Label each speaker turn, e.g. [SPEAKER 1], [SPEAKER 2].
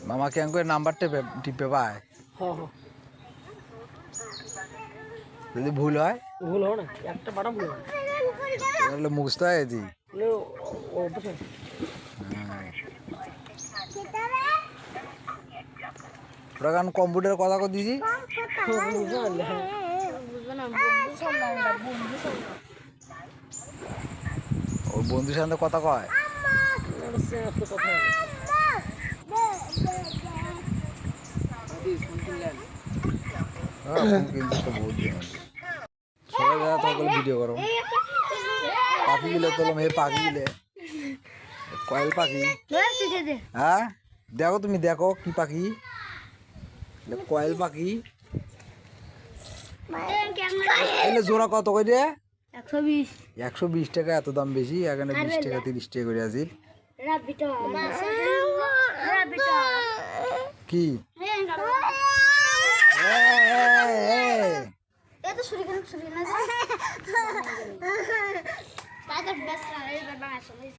[SPEAKER 1] মামা কেন করে নাম্বার টিপে পায় যদি ভুল হয়
[SPEAKER 2] না একটা বাটা ভুল হয়
[SPEAKER 1] তাহলে মুখস্থ হয় এদি ওরা কারণ কম্পিউটার কথা কো দিছি ওর বন্ধুর সাথে কথা কয় সবাই দাদা তখন ভিডিও করো পাখি গিলে তোলাম হে পাখি গিলে কয়েল পাখি হ্যাঁ দেখো তুমি দেখো কি পাখি কয়েল পাখি এলে জোড়া কত করে রে 120 টাকা এত দাম বেশি এখানে 20 টাকা 30 টাকা করে আছে কি
[SPEAKER 3] itu surikan